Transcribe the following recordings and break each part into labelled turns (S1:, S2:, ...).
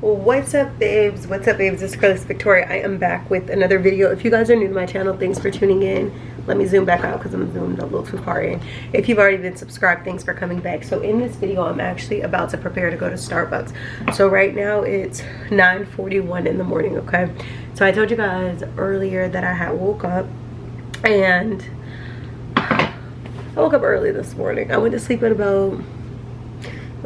S1: What's up, babes? What's up, babes? It's Carlos Victoria. I am back with another video. If you guys are new to my channel, thanks for tuning in. Let me zoom back out because I'm zoomed a little too far in. If you've already been subscribed, thanks for coming back. So in this video, I'm actually about to prepare to go to Starbucks. So right now it's 9:41 in the morning, okay? So I told you guys earlier that I had woke up and I woke up early this morning. I went to sleep at about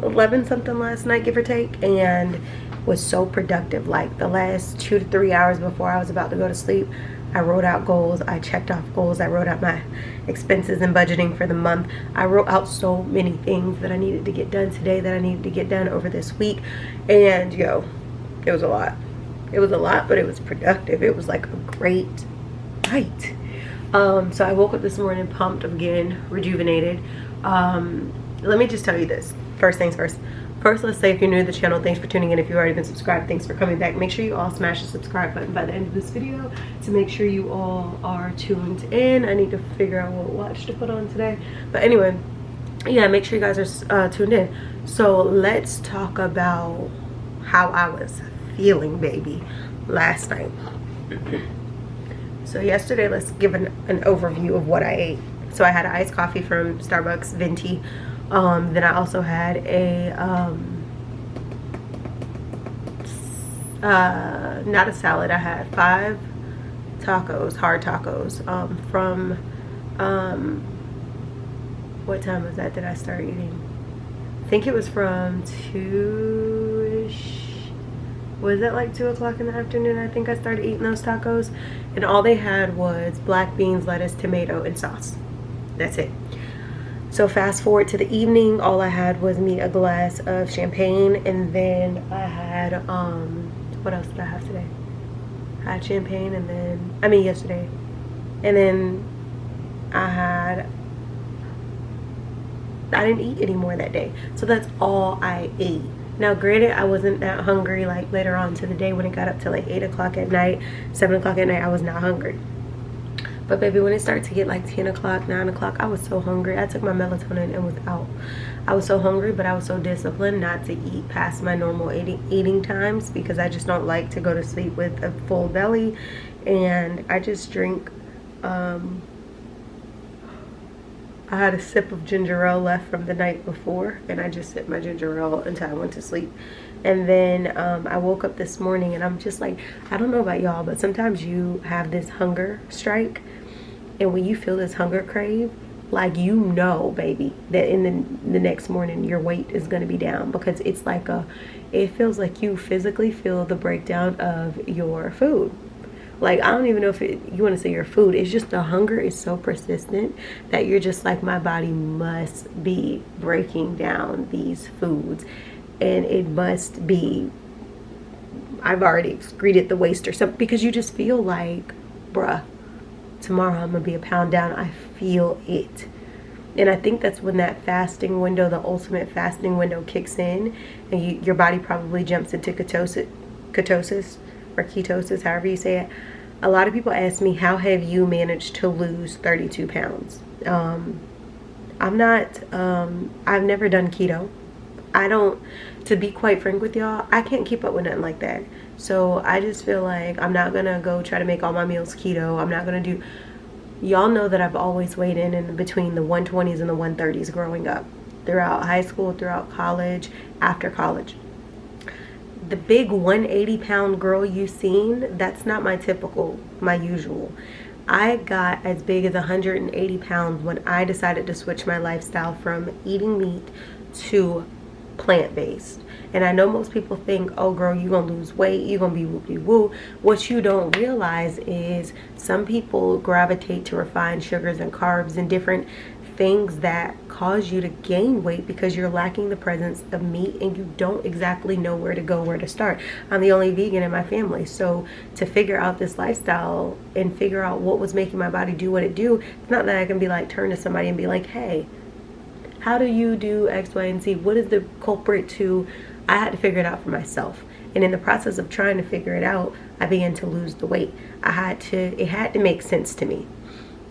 S1: 11 something last night, give or take, and was so productive. Like the last 2 to 3 hours before I was about to go to sleep, I wrote out goals, I checked off goals, I wrote out my expenses and budgeting for the month. I wrote out so many things that I needed to get done today, that I needed to get done over this week. And yo, it was a lot. It was a lot, but it was productive. It was like a great night. So I woke up this morning pumped again, rejuvenated. Let me just tell you this. First things first. First, let's say if you're new to the channel, thanks for tuning in. If you've already been subscribed, thanks for coming back. Make sure you all smash the subscribe button by the end of this video to make sure you all are tuned in. I need to figure out what watch to put on today. But anyway, yeah, make sure you guys are tuned in. So let's talk about how I was feeling, baby, last night. So yesterday, let's give an overview of what I ate. So I had an iced coffee from Starbucks, venti. Then I also had a not a salad. I had 5 tacos, hard tacos, from what time was that I start eating? I think it was from 2-ish. Was it like 2 o'clock in the afternoon? I think I started eating those tacos, and all they had was black beans, lettuce, tomato, and sauce. That's it. So fast forward to the evening, all I had was me a glass of champagne, and then I had what else did I have today? I had champagne, and then yesterday, and then I didn't eat anymore that day. So that's all I ate. Now granted, I wasn't that hungry like later on to the day when it got up to like 8 o'clock at night, 7 o'clock at night. I was not hungry. But baby, when it started to get like 10 o'clock, 9 o'clock, I was so hungry. I took my melatonin and was out. I was so hungry, but I was so disciplined not to eat past my normal eating times, because I just don't like to go to sleep with a full belly. And I just drink, I had a sip of ginger ale left from the night before, and I just sipped my ginger ale until I went to sleep. And then I woke up this morning and I'm just like, I don't know about y'all, but sometimes you have this hunger strike. And when you feel this hunger crave, like, you know, baby, that in the next morning your weight is going to be down, because it's like it feels like you physically feel the breakdown of your food. Like, I don't even know if you want to say your food. It's just the hunger is so persistent that you're just like, my body must be breaking down these foods. And it must be, I've already excreted the waste or something, because you just feel like, bruh, tomorrow I'm gonna be a pound down. I feel it. And I think that's when that fasting window, the ultimate fasting window, kicks in, and your body probably jumps into ketosis, or ketosis, however you say it. A lot of people ask me, how have you managed to lose 32 pounds? I've never done keto. To be quite frank with y'all, I can't keep up with nothing like that. So I just feel like I'm not gonna go try to make all my meals keto. I'm not gonna do, y'all know that I've always weighed in between the 120s and the 130s growing up, throughout high school, throughout college, after college. The big 180-pound girl you've seen, that's not my usual. I got as big as 180 pounds when I decided to switch my lifestyle from eating meat to plant-based. And I know most people think, oh girl, you're gonna lose weight, you're gonna be whoop-de-woo. What you don't realize is some people gravitate to refined sugars and carbs and different things that cause you to gain weight, because you're lacking the presence of meat and you don't exactly know where to start. I'm the only vegan in my family, so to figure out this lifestyle and figure out what was making my body do what it do, it's not that I can be like, turn to somebody and be like, hey, how do you do X, Y, and Z? What is the culprit to? I had to figure it out for myself. And in the process of trying to figure it out, I began to lose the weight. It had to make sense to me.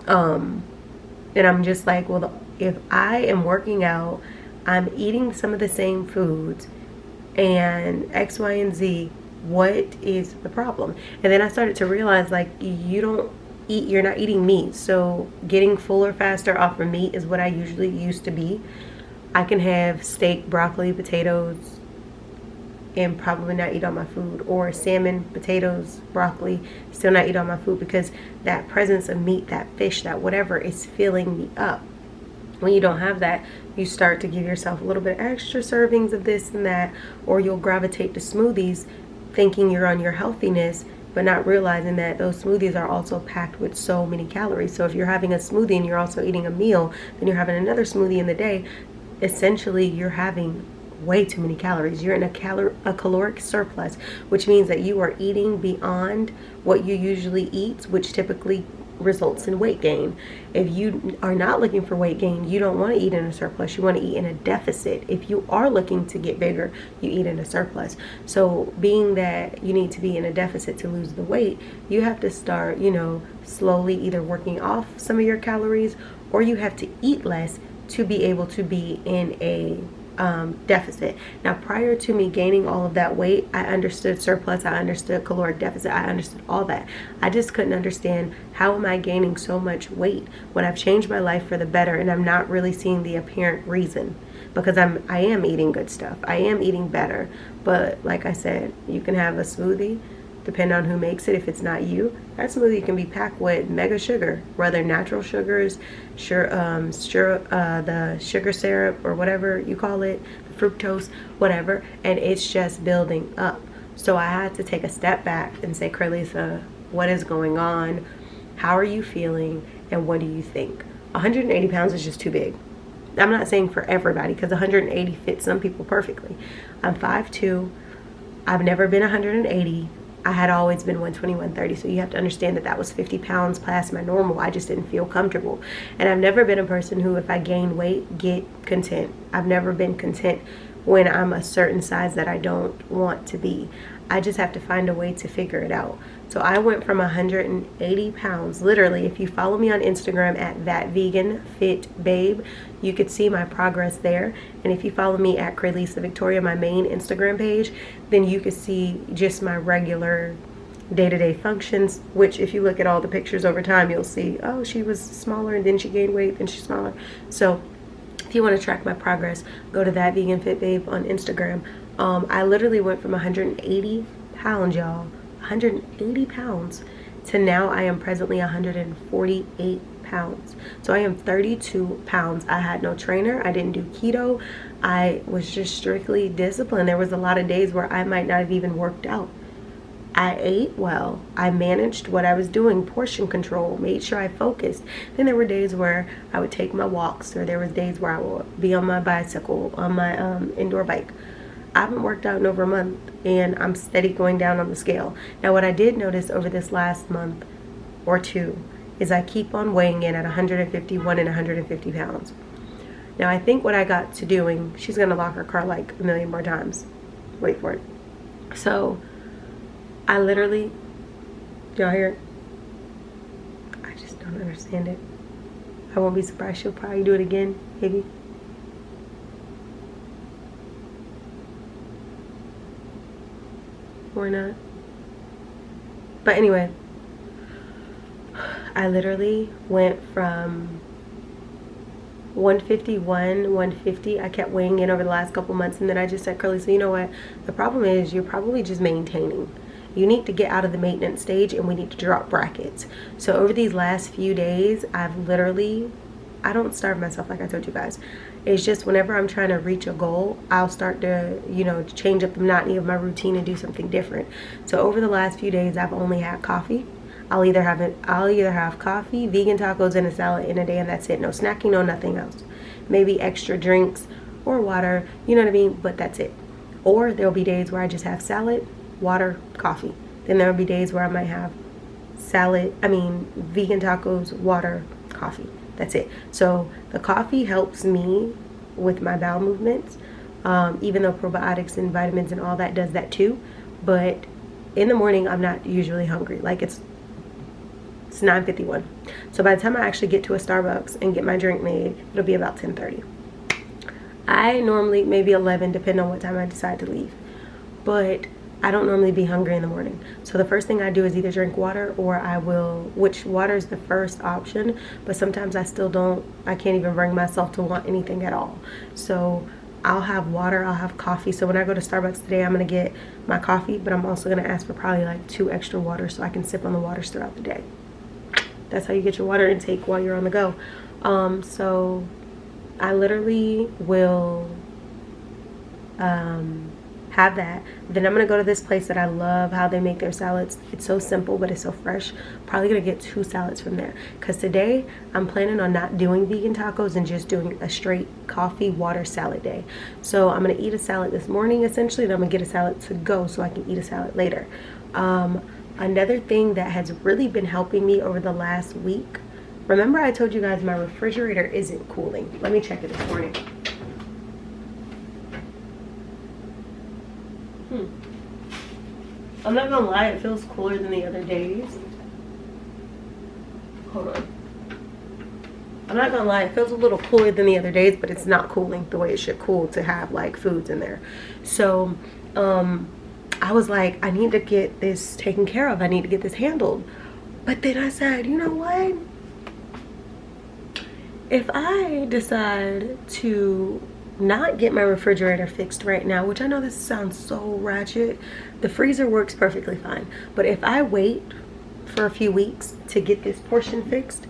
S1: And I'm just like, well, if I am working out, I'm eating some of the same foods, and X, Y, and Z. What is the problem? And then I started to realize, like, you're not eating meat. So getting fuller faster off of meat is what I usually used to be. I can have steak, broccoli, potatoes, and probably not eat all my food, or salmon, potatoes, broccoli, still not eat all my food, because that presence of meat, that fish, that whatever is filling me up. When you don't have that, you start to give yourself a little bit extra servings of this and that, or you'll gravitate to smoothies thinking you're on your healthiness, but not realizing that those smoothies are also packed with so many calories. So if you're having a smoothie and you're also eating a meal, then you're having another smoothie in the day, essentially you're having way too many calories. You're in a caloric surplus, which means that you are eating beyond what you usually eat, which typically results in weight gain. If you are not looking for weight gain, you don't want to eat in a surplus. You want to eat in a deficit. If you are looking to get bigger, you eat in a surplus. So being that you need to be in a deficit to lose the weight, you have to start, slowly either working off some of your calories, or you have to eat less to be able to be in a deficit. Now, prior to me gaining all of that weight, I understood surplus, I understood caloric deficit, I understood all that. I just couldn't understand, how am I gaining so much weight when I've changed my life for the better and I'm not really seeing the apparent reason? Because I am eating good stuff, I am eating better, but like I said, you can have a smoothie, depending on who makes it. If it's not you, that smoothie can be packed with mega sugar, whether natural sugars, the sugar syrup or whatever you call it, fructose, whatever, and it's just building up. So I had to take a step back and say, Carlisa, what is going on? How are you feeling? And what do you think? 180 pounds is just too big. I'm not saying for everybody, because 180 fits some people perfectly. I'm 5'2". I've never been 180. I had always been 120, 130, so you have to understand that was 50 pounds past my normal. I just didn't feel comfortable. And I've never been a person who, if I gain weight, get content. I've never been content when I'm a certain size that I don't want to be. I just have to find a way to figure it out. So I went from 180 pounds, literally, if you follow me on Instagram at thatveganfitbabe, you could see my progress there. And if you follow me at Carlisa Victoria, my main Instagram page, then you could see just my regular day-to-day functions, which if you look at all the pictures over time, you'll see, oh, she was smaller and then she gained weight, then she's smaller. So if you want to track my progress, go to thatveganfitbabe on Instagram. I literally went from 180 pounds, y'all, 180 pounds, to now I am presently 148 pounds. So I am 32 pounds. I had no trainer. I didn't do keto. I was just strictly disciplined. There was a lot of days where I might not have even worked out. I ate well. I managed what I was doing, portion control, made sure I focused. Then there were days where I would take my walks, or there was days where I would be on my bicycle, on my indoor bike. I haven't worked out in over a month, and I'm steady going down on the scale. Now, what I did notice over this last month or two is I keep on weighing in at 151 and 150 pounds. Now, I think what I got to doing, she's going to lock her car like a million more times. Wait for it. So, I literally, y'all hear it? I just don't understand it. I won't be surprised she'll probably do it again, maybe. Or not. But anyway, I literally went from 151, 150. I kept weighing in over the last couple months, and then I just said, Carly, so you know what? The problem is you're probably just maintaining. You need to get out of the maintenance stage, and we need to drop brackets. So over these last few days, I've literally, I don't starve myself like I told you guys. It's just whenever I'm trying to reach a goal, I'll start to, change up the monotony of my routine and do something different. So over the last few days, I've only had coffee. I'll either have coffee, vegan tacos, and a salad in a day, and that's it. No snacking, no nothing else. Maybe extra drinks or water, you know what I mean? But that's it. Or there'll be days where I just have salad, water, coffee. Then there'll be days where I might have vegan tacos, water, coffee. That's it. So the coffee helps me with my bowel movements, even though probiotics and vitamins and all that does that too. But in the morning, I'm not usually hungry. Like it's 9:51. So by the time I actually get to a Starbucks and get my drink made, it'll be about 10:30. I normally, maybe 11, depending on what time I decide to leave. but I don't normally be hungry in the morning. So the first thing I do is either drink water, or I will, which water is the first option, but sometimes I can't even bring myself to want anything at all. So I'll have water, I'll have coffee. So when I go to Starbucks today, I'm gonna get my coffee, but I'm also gonna ask for probably like 2 extra waters so I can sip on the waters throughout the day. That's how you get your water intake while you're on the go. So I literally will have that. Then I'm gonna go to this place that I love how they make their salads. It's so simple, but it's so fresh. Probably gonna get 2 salads from there, because today I'm planning on not doing vegan tacos and just doing a straight coffee water salad day. So I'm gonna eat a salad this morning essentially, and I'm gonna get a salad to go so I can eat a salad later. Another thing that has really been helping me over the last week, remember I told you guys my refrigerator isn't cooling. Let me check it this morning. I'm not gonna lie, it feels cooler than the other days. Hold on. I'm not gonna lie, it feels a little cooler than the other days, but it's not cooling the way it should cool to have like foods in there. So I was like, I need to get this taken care of. I need to get this handled. But then I said, you know what? If I decide to not get my refrigerator fixed right now, which I know this sounds so ratchet, the freezer works perfectly fine, but if I wait for a few weeks to get this portion fixed,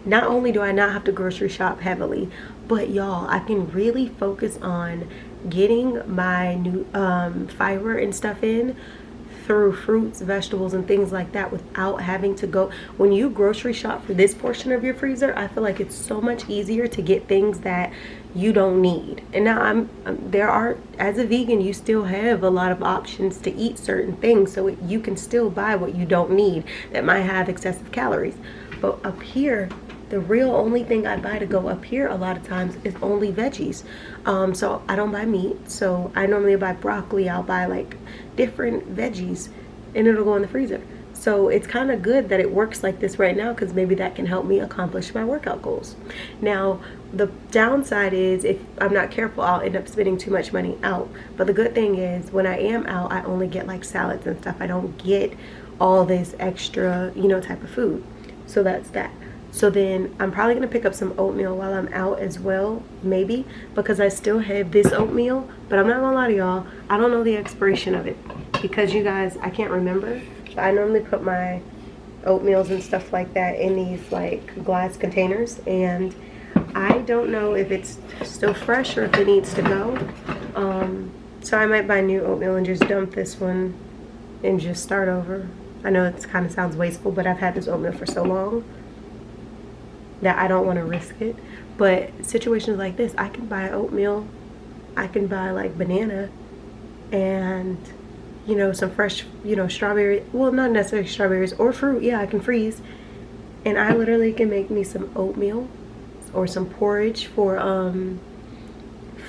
S1: not only do I not have to grocery shop heavily, but y'all, I can really focus on getting my new fiber and stuff in through fruits, vegetables, and things like that without having to go. When you grocery shop for this portion of your freezer, I feel like it's so much easier to get things that you don't need. And now there are, as a vegan, you still have a lot of options to eat certain things, so you can still buy what you don't need that might have excessive calories. But up here, the real only thing I buy to go up here a lot of times is only veggies. So I don't buy meat. So I normally buy broccoli. I'll buy like different veggies, and it'll go in the freezer. So it's kind of good that it works like this right now, because maybe that can help me accomplish my workout goals. Now, the downside is if I'm not careful, I'll end up spending too much money out. But the good thing is when I am out, I only get like salads and stuff. I don't get all this extra, type of food. So that's that. So then I'm probably going to pick up some oatmeal while I'm out as well, maybe, because I still have this oatmeal. But I'm not going to lie to y'all, I don't know the expiration of it, because you guys, I can't remember. I normally put my oatmeals and stuff like that in these like glass containers, and I don't know if it's still fresh or if it needs to go. So I might buy new oatmeal and just dump this one and just start over. I know it kind of sounds wasteful, but I've had this oatmeal for so long that I don't want to risk it. But situations like this, I can buy oatmeal, I can buy like banana and some fresh strawberry, well, not necessarily strawberries, or fruit. Yeah, I can freeze, and I literally can make me some oatmeal or some porridge for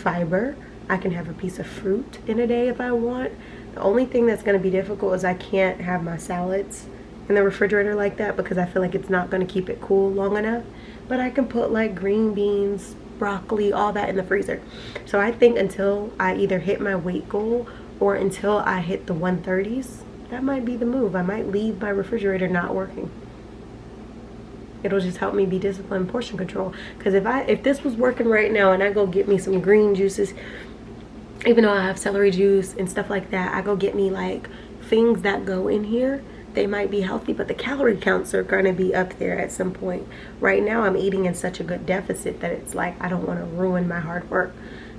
S1: fiber. I can have a piece of fruit in a day if I want. The only thing that's going to be difficult is I can't have my salads in the refrigerator like that, because I feel like it's not going to keep it cool long enough. But I can put like green beans, broccoli, all that in the freezer. So I think until I either hit my weight goal or until I hit the 130s, that might be the move. I might leave my refrigerator not working. It'll just help me be disciplined, portion control. Because if this was working right now and I go get me some green juices, even though I have celery juice and stuff like that, I go get me like things that go in here. They might be healthy, but the calorie counts are going to be up there at some point. Right now, I'm eating in such a good deficit that it's like I don't want to ruin my hard work.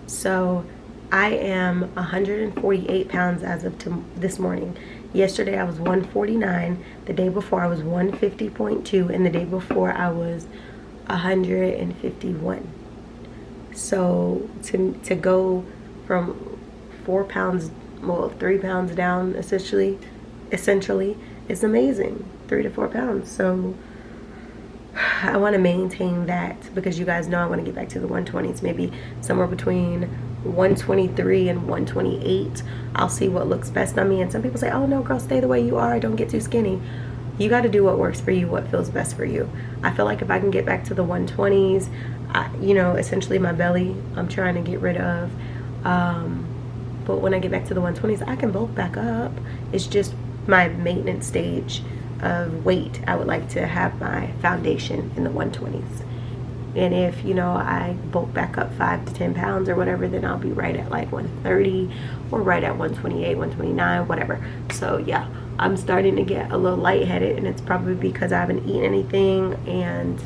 S1: So I am 148 pounds as of this morning. Yesterday, I was 149. The day before, I was 150.2. And the day before, I was 151. So to go from 4 pounds, well, 3 pounds down, essentially, it's amazing. 3 to 4 pounds. So I want to maintain that, because you guys know I want to get back to the 120s, maybe somewhere between 123 and 128. I'll see what looks best on me. And some people say, oh no girl, stay the way you are, don't get too skinny. You got to do what works for you, what feels best for you. I feel like if I can get back to the 120s, essentially my belly I'm trying to get rid of. but when I get back to the 120s, I can bulk back up. It's just my maintenance stage of weight. I would like to have my foundation in the 120s. And if, you know, I bulk back up 5 to 10 pounds or whatever, then I'll be right at like 130 or right at 128, 129, whatever. So yeah, I'm starting to get a little lightheaded, and it's probably because I haven't eaten anything. And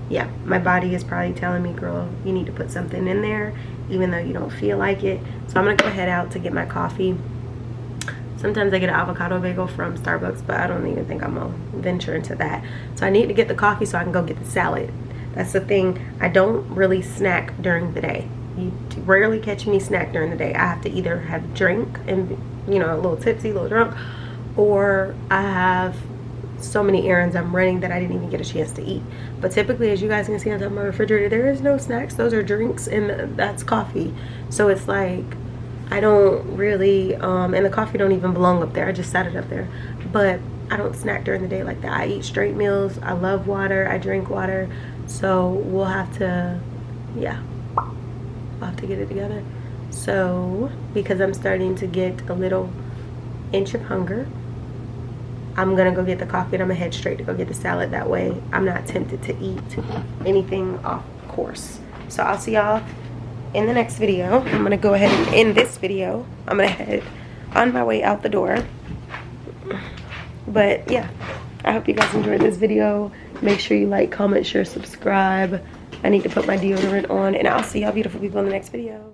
S1: yeah, my body is probably telling me, girl, you need to put something in there, even though you don't feel like it. So I'm gonna go head out to get my coffee. Sometimes I get an avocado bagel from Starbucks, but I don't even think I'm gonna venture into that. So I need to get the coffee so I can go get the salad. That's the thing. I don't really snack during the day. You rarely catch me snack during the day. I have to either have a drink and, you know, a little tipsy, a little drunk, or I have so many errands I'm running that I didn't even get a chance to eat. But typically, as you guys can see on top of my refrigerator, there is no snacks. Those are drinks, and that's coffee. So it's like, I don't really, and the coffee don't even belong up there. I just sat it up there. But I don't snack during the day like that. I eat straight meals. I love water. I drink water. So we'll have to, yeah, we'll have to get it together. So because I'm starting to get a little inch of hunger, I'm gonna go get the coffee and I'm gonna head straight to go get the salad. That way I'm not tempted to eat anything off course. So I'll see y'all in the next video. I'm gonna go ahead and end this video. I'm gonna head on my way out the door. But yeah, I hope you guys enjoyed this video. Make sure you like, comment, share, subscribe. I need to put my deodorant on, and I'll see y'all beautiful people in the next video.